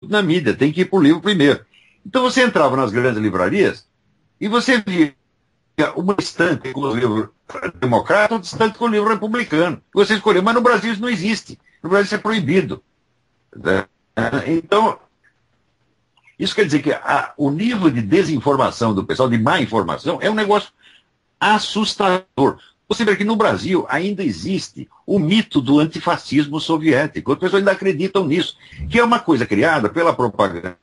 na mídia, tem que ir para o livro primeiro. Então você entrava nas grandes livrarias e você via uma estante com o livro democrata, outra estante com o livro republicano. Você escolheu, mas no Brasil isso não existe. No Brasil isso é proibido. Né? Então, isso quer dizer que o nível de desinformação do pessoal, de má informação, é um negócio assustador. Você vê que no Brasil ainda existe o mito do antifascismo soviético. As pessoas ainda acreditam nisso, que é uma coisa criada pela propaganda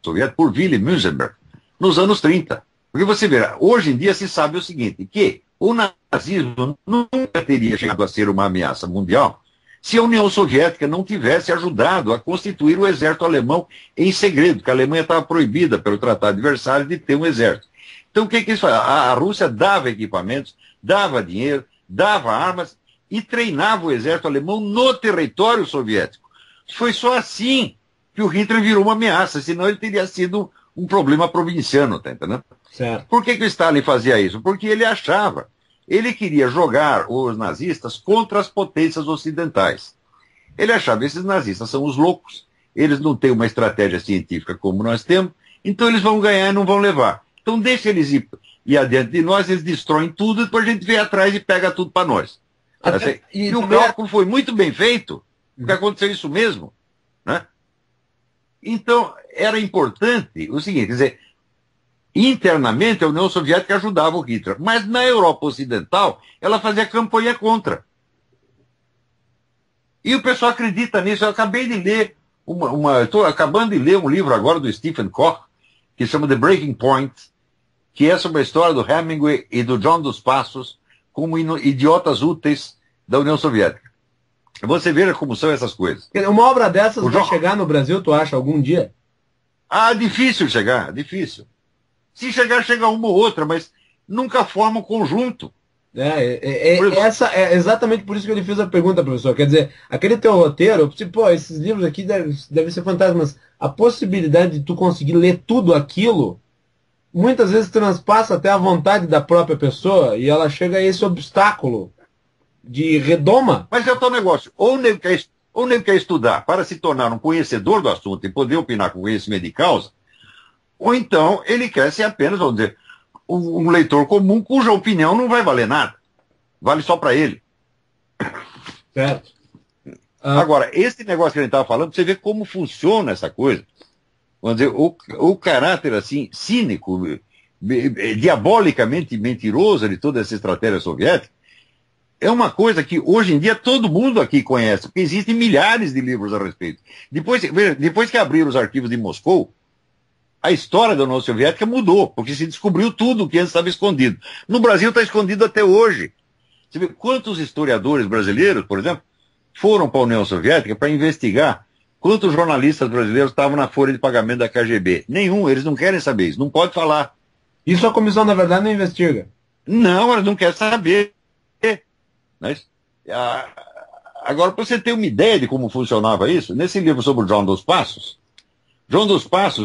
soviética por Willy Münzenberg nos anos 30. Porque você vê, hoje em dia se sabe o seguinte, que o nazismo nunca teria chegado a ser uma ameaça mundial se a União Soviética não tivesse ajudado a constituir o exército alemão em segredo, porque a Alemanha estava proibida pelo Tratado de Versalhes de ter um exército. Então o que eles faziam? A Rússia dava equipamentos, dava dinheiro, dava armas e treinava o exército alemão no território soviético. Foi só assim que o Hitler virou uma ameaça, senão ele teria sido um problema provinciano, tá entendendo? Certo. Por que o Stalin fazia isso? Porque ele queria jogar os nazistas contra as potências ocidentais. Ele achava que esses nazistas são os loucos, eles não têm uma estratégia científica como nós temos, então eles vão ganhar e não vão levar. Então deixa eles ir adiante de nós, eles destroem tudo, e depois a gente vem atrás e pega tudo para nós. E o cálculo foi muito bem feito, porque aconteceu isso mesmo. Né? Então, era importante o seguinte, quer dizer, internamente a União Soviética ajudava o Hitler, mas na Europa Ocidental ela fazia campanha contra. E o pessoal acredita nisso. Eu acabei de ler, estou acabando de ler um livro agora do Stephen Koch, que se chama The Breaking Point, que é sobre a história do Hemingway e do John dos Passos como idiotas úteis da União Soviética. Você veja como são essas coisas. Uma obra dessas vai chegar no Brasil, tu acha, algum dia? Difícil chegar, difícil. Se chegar, chega uma ou outra, mas nunca forma um conjunto. É exatamente por isso que ele fez a pergunta, professor. Quer dizer, aquele teu roteiro, pô, esses livros aqui devem ser fantásticos, mas a possibilidade de tu conseguir ler tudo aquilo, muitas vezes transpassa até a vontade da própria pessoa e ela chega a esse obstáculo de redoma. Mas é o tal negócio. Ou o nego quer estudar para se tornar um conhecedor do assunto e poder opinar com conhecimento de causa, ou então ele quer ser apenas, vamos dizer, um leitor comum cuja opinião não vai valer nada. Vale só para ele. Certo. Agora, esse negócio que a gente estava falando, você vê como funciona essa coisa. Vamos dizer, o caráter assim, cínico, diabolicamente mentiroso de toda essa estratégia soviética, é uma coisa que hoje em dia todo mundo aqui conhece, porque existem milhares de livros a respeito. Depois que abriram os arquivos de Moscou, a história da União Soviética mudou, porque se descobriu tudo o que antes estava escondido. No Brasil está escondido até hoje. Você vê quantos historiadores brasileiros, por exemplo, foram para a União Soviética para investigar quantos jornalistas brasileiros estavam na folha de pagamento da KGB. Nenhum, eles não querem saber isso, não pode falar. Isso a comissão, na verdade, não investiga? Não, eles não querem saber. Mas, agora, para você ter uma ideia de como funcionava isso, nesse livro sobre o João dos Passos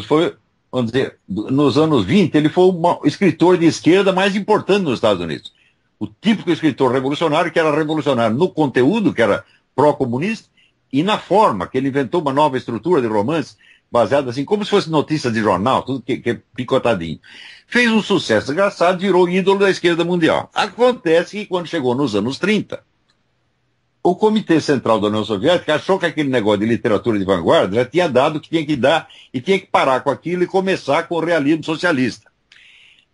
foi, vamos dizer, nos anos 20, ele foi o escritor de esquerda mais importante nos Estados Unidos. O típico escritor revolucionário, que era revolucionário no conteúdo, que era pró-comunista, e na forma, que ele inventou uma nova estrutura de romance, baseada assim, como se fosse notícia de jornal, tudo que é picotadinho. Fez um sucesso engraçado, virou ídolo da esquerda mundial. Acontece que quando chegou nos anos 30, o Comitê Central da União Soviética achou que aquele negócio de literatura de vanguarda já tinha dado o que tinha que dar e tinha que parar com aquilo e começar com o realismo socialista.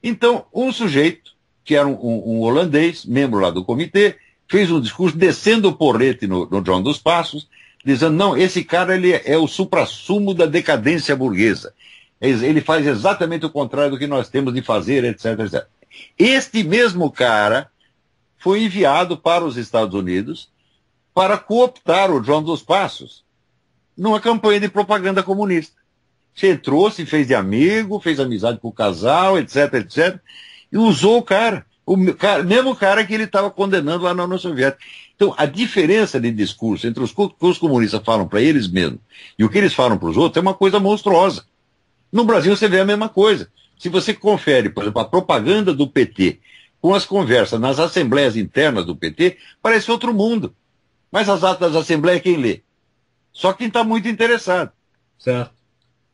Então, um sujeito, que era um holandês, membro lá do comitê, fez um discurso descendo o porrete no João dos Passos, dizendo, não, esse cara ele é o suprassumo da decadência burguesa. Ele faz exatamente o contrário do que nós temos de fazer, etc, etc. Este mesmo cara foi enviado para os Estados Unidos para cooptar o João dos Passos numa campanha de propaganda comunista. Você entrou, se fez de amigo, fez amizade com o casal, etc, etc, e usou o cara. Mesmo cara que ele estava condenando lá na União Soviética. Então, a diferença de discurso entre o que os comunistas falam para eles mesmos e o que eles falam para os outros é uma coisa monstruosa. No Brasil você vê a mesma coisa. Se você confere, por exemplo, a propaganda do PT com as conversas nas assembleias internas do PT, parece outro mundo. Mas as atas das assembleias quem lê? Só quem está muito interessado. Certo.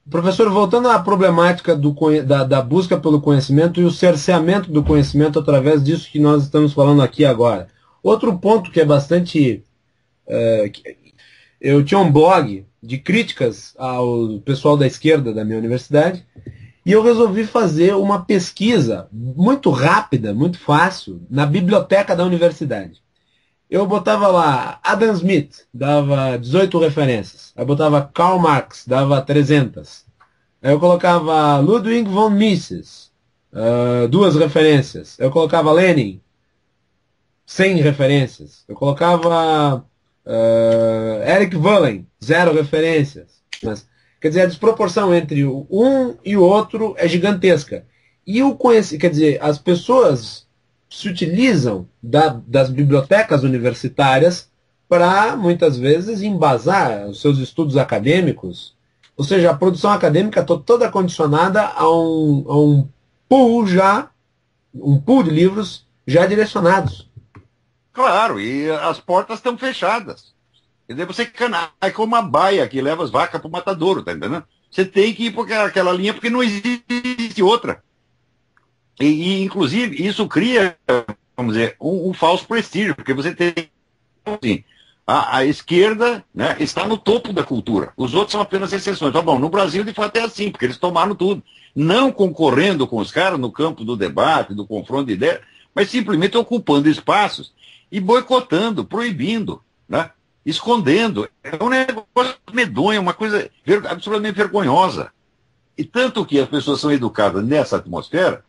Professor, voltando à problemática da busca pelo conhecimento e o cerceamento do conhecimento através disso que nós estamos falando aqui agora. Outro ponto que é bastante... eu tinha um blog de críticas ao pessoal da esquerda da minha universidade e eu resolvi fazer uma pesquisa muito rápida, muito fácil, na biblioteca da universidade. Eu botava lá Adam Smith, dava 18 referências. Aí botava Karl Marx, dava 300. Aí eu colocava Ludwig von Mises, 2 referências. Eu colocava Lenin, 100 referências. Eu colocava Eric Vollen, 0 referências. Mas, quer dizer, a desproporção entre um e o outro é gigantesca. E quer dizer, as pessoas se utilizam das bibliotecas universitárias para, muitas vezes, embasar os seus estudos acadêmicos. Ou seja, a produção acadêmica toda condicionada a um pool de livros já direcionados. Claro, e as portas estão fechadas. E daí você cai como uma baia que leva as vacas para o matadouro, tá entendendo? Você tem que ir por aquela linha porque não existe outra. E, inclusive, isso cria, vamos dizer, um falso prestígio, porque você tem, assim, a esquerda, né, está no topo da cultura. Os outros são apenas exceções. Tá bom, no Brasil, de fato, é assim, porque eles tomaram tudo. Não concorrendo com os caras no campo do debate, do confronto de ideias, mas simplesmente ocupando espaços e boicotando, proibindo, né, escondendo. É um negócio medonho, uma coisa absolutamente vergonhosa. E tanto que as pessoas são educadas nessa atmosfera,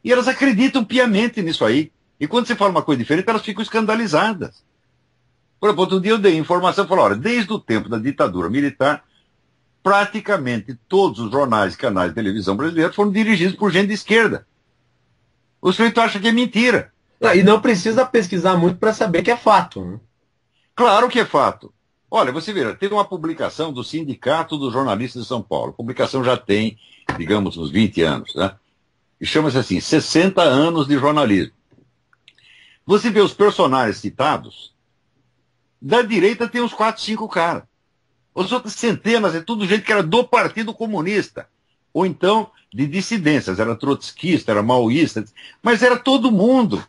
e elas acreditam piamente nisso aí. E quando você fala uma coisa diferente, elas ficam escandalizadas. Por exemplo, outro dia eu dei informação e falei, olha, desde o tempo da ditadura militar, praticamente todos os jornais e canais de televisão brasileiros foram dirigidos por gente de esquerda. O sujeito acha que é mentira. E não precisa pesquisar muito para saber que é fato. Né? Claro que é fato. Olha, você vê, teve uma publicação do Sindicato dos Jornalistas de São Paulo. A publicação já tem, digamos, uns 20 anos, né? E chama-se assim, 60 anos de jornalismo. Você vê os personagens citados, da direita tem uns 4, 5 caras. Os outros centenas, é tudo gente que era do Partido Comunista. Ou então, de dissidências, era trotskista, era maoísta, mas era todo mundo.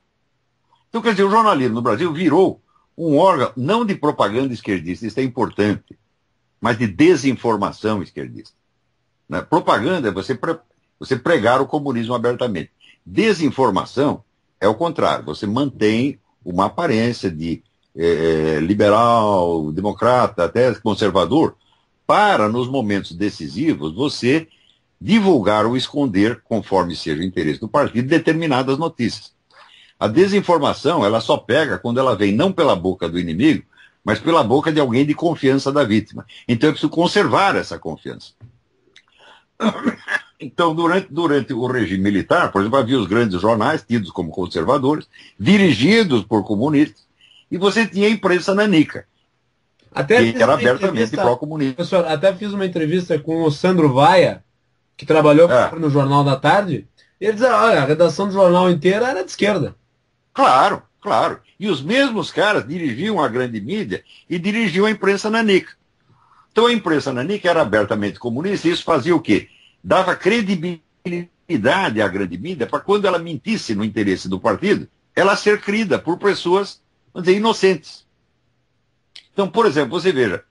Então, quer dizer, o jornalismo no Brasil virou um órgão, não de propaganda esquerdista, isso é importante, mas de desinformação esquerdista. Né? Propaganda é você pregar o comunismo abertamente. Desinformação é o contrário. Você mantém uma aparência de liberal, democrata, até conservador, para, nos momentos decisivos, você divulgar ou esconder, conforme seja o interesse do partido, determinadas notícias. A desinformação, ela só pega quando ela vem não pela boca do inimigo, mas pela boca de alguém de confiança da vítima. Então é preciso conservar essa confiança. Então, durante o regime militar, por exemplo, havia os grandes jornais, tidos como conservadores, dirigidos por comunistas, e você tinha a imprensa nanica, que era abertamente pró-comunista. Professor, até fiz uma entrevista com o Sandro Vaia, que trabalhou no Jornal da Tarde, e ele dizia, olha, a redação do jornal inteira era de esquerda. Claro, claro. E os mesmos caras dirigiam a grande mídia e dirigiam a imprensa nanica. Então a imprensa nanica era abertamente comunista e isso fazia o quê? Dava credibilidade à grande mídia para quando ela mentisse no interesse do partido, ela ser crida por pessoas, vamos dizer, inocentes. Então, por exemplo, você veja,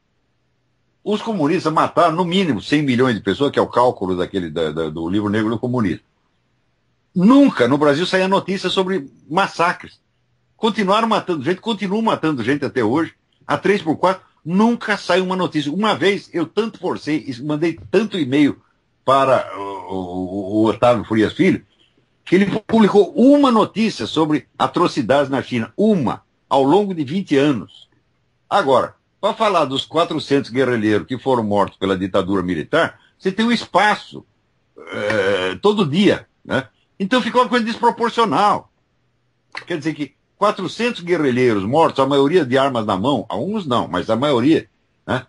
os comunistas mataram no mínimo 100 milhões de pessoas, que é o cálculo do livro negro do comunismo. Nunca no Brasil saía notícia sobre massacres. Continuaram matando gente, continuam matando gente até hoje, a 3x4, nunca saiu uma notícia. Uma vez eu tanto forcei, mandei tanto e-mail para o Otávio Furias Filho, que ele publicou uma notícia sobre atrocidades na China, uma, ao longo de 20 anos. Agora, para falar dos 400 guerrilheiros que foram mortos pela ditadura militar, você tem um espaço todo dia, né? Então ficou uma coisa desproporcional. Quer dizer que 400 guerrilheiros mortos, a maioria de armas na mão, alguns não, mas a maioria, né,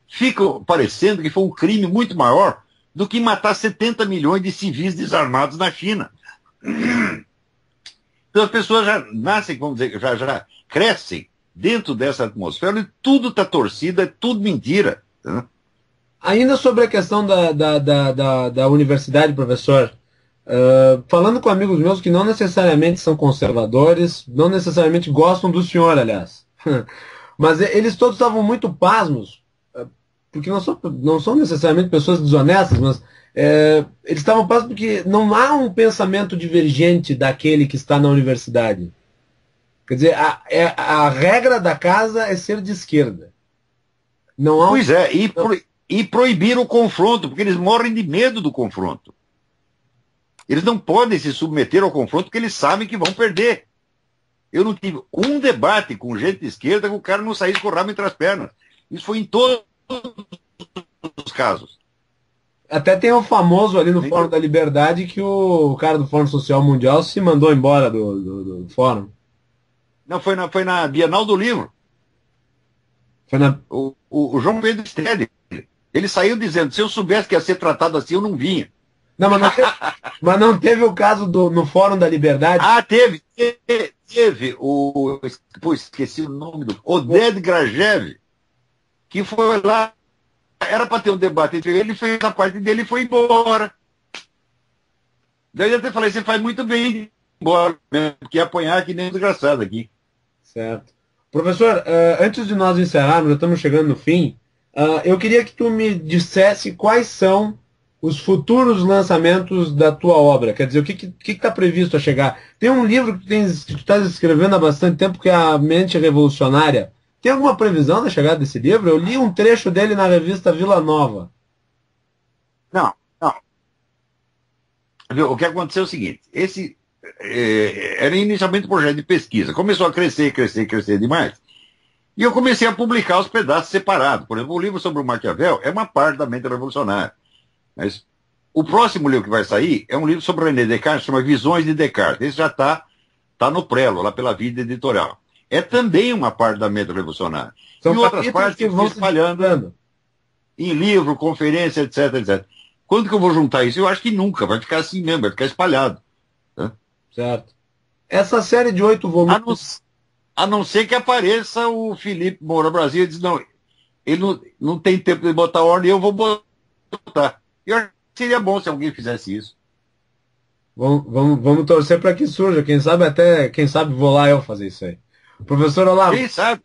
fica parecendo que foi um crime muito maior do que matar 70 milhões de civis desarmados na China. Então as pessoas já nascem, vamos dizer, já crescem dentro dessa atmosfera, e tudo está torcida, é tudo mentira. Né? Ainda sobre a questão da universidade, professor, falando com amigos meus que não necessariamente são conservadores, não necessariamente gostam do senhor, aliás, mas eles todos estavam muito pasmos, porque não são necessariamente pessoas desonestas, mas eles estavam pasmos porque não há um pensamento divergente daquele que está na universidade. Quer dizer, a regra da casa é ser de esquerda. Não há Pois é, e proibir o confronto, porque eles morrem de medo do confronto. Eles não podem se submeter ao confronto porque eles sabem que vão perder. Eu não tive um debate com gente de esquerda que o cara não saísse com o rabo entre as pernas. Isso foi em todos os casos. Até tem o famoso ali no Fórum da Liberdade que o cara do Fórum Social Mundial se mandou embora do fórum. Não, foi na Bienal do Livro. Foi na... O João Pedro Stede, ele saiu dizendo, se eu soubesse que ia ser tratado assim, eu não vinha. Não, mas não teve o caso no Fórum da Liberdade? Ah, teve pô, esqueci o nome do... Oded Grajev, que foi lá, era para ter um debate entre ele fez a parte dele e foi embora. Daí eu até falei, você faz muito bem de ir embora, porque ia apanhar que nem desgraçado aqui. Certo. Professor, antes de nós encerrarmos, já estamos chegando no fim, eu queria que tu me dissesse quais são os futuros lançamentos da tua obra. Quer dizer, o que está previsto a chegar? Tem um livro que tu estás escrevendo há bastante tempo, que é A Mente Revolucionária. Tem alguma previsão da chegada desse livro? Eu li um trecho dele na revista Vila Nova. Não. O que aconteceu é o seguinte, esse era inicialmente um projeto de pesquisa, começou a crescer demais, e eu comecei a publicar os pedaços separados. Por exemplo, o livro sobre o Maquiavel é uma parte da mente revolucionária. Mas o próximo livro que vai sair é um livro sobre René Descartes, chama Visões de Descartes. Esse já está no prelo, lá pela Vida Editorial. É também uma parte da mente revolucionária. São e outras partes que vão se espalhando em livro, conferência, etc. Quando que eu vou juntar isso? Eu acho que nunca, vai ficar assim mesmo, vai ficar espalhado. Né? Certo. Essa série de 8 volumes... A não ser que apareça o Felipe Moura Brasil e diz, não, ele não tem tempo de botar ordem, eu vou botar. Eu acho que seria bom se alguém fizesse isso. Vamos torcer para que surja. Quem sabe vou lá eu fazer isso aí. Professor Olavo, quem sabe?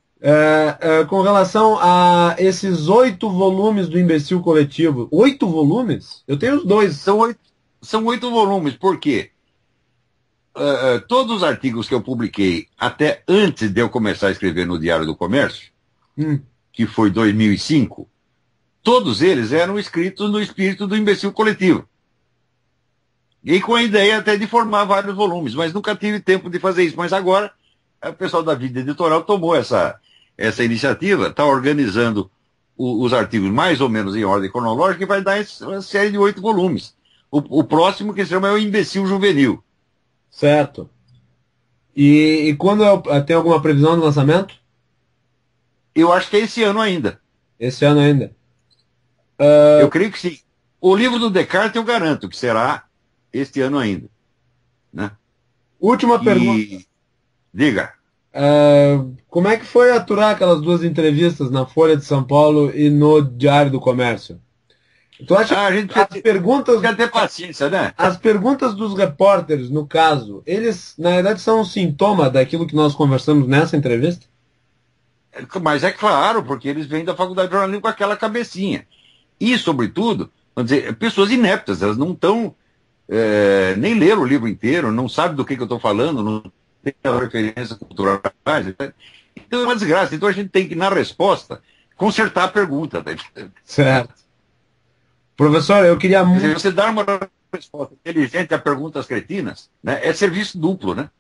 Com relação a esses 8 volumes do Imbecil Coletivo, 8 volumes? Eu tenho os 2. São 8 volumes, por quê? Todos os artigos que eu publiquei até antes de eu começar a escrever no Diário do Comércio, que foi 2005, todos eles eram escritos no espírito do Imbecil Coletivo. E com a ideia até de formar vários volumes, mas nunca tive tempo de fazer isso. Mas agora, o pessoal da Vida Editorial tomou essa iniciativa, está organizando os artigos mais ou menos em ordem cronológica e vai dar uma série de 8 volumes. O próximo que se chama é o Imbecil Juvenil. Certo. E quando tem alguma previsão de lançamento? Eu acho que é esse ano ainda. Esse ano ainda. Eu creio que sim. O livro do Descartes eu garanto que será este ano ainda. Né? Última pergunta. Diga. Como é que foi aturar aquelas 2 entrevistas na Folha de São Paulo e no Diário do Comércio? Tu acha a gente que as perguntas... Quer ter paciência, né? As perguntas dos repórteres, no caso, eles, na verdade, são um sintoma daquilo que nós conversamos nessa entrevista? Mas é claro, porque eles vêm da faculdade de jornalismo com aquela cabecinha. E, sobretudo, vamos dizer, pessoas ineptas, elas não estão, nem leram o livro inteiro, não sabem do que eu estou falando, não tem a referência cultural. Então é uma desgraça. Então a gente tem que, na resposta, consertar a pergunta. Né? Certo. Professor, eu queria muito... Você dar uma resposta inteligente a perguntas cretinas, né, é serviço duplo, né?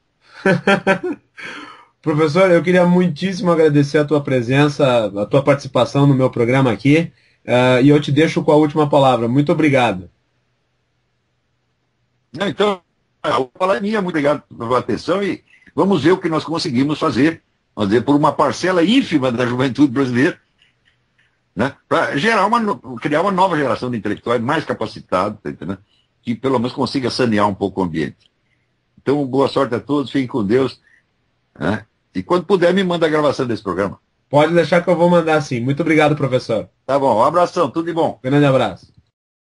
Professor, eu queria muitíssimo agradecer a tua presença, a tua participação no meu programa aqui, e eu te deixo com a última palavra. Muito obrigado. Então, a palavra é minha, muito obrigado pela atenção e vamos ver o que nós conseguimos fazer, vamos dizer, por uma parcela ínfima da juventude brasileira, né, para criar uma nova geração de intelectuais mais capacitados, tá, que pelo menos consiga sanear um pouco o ambiente. Então, boa sorte a todos, fiquem com Deus, né, E quando puder, me manda a gravação desse programa. Pode deixar que eu vou mandar sim. Muito obrigado, professor. Tá bom, um abração, tudo de bom. Grande abraço.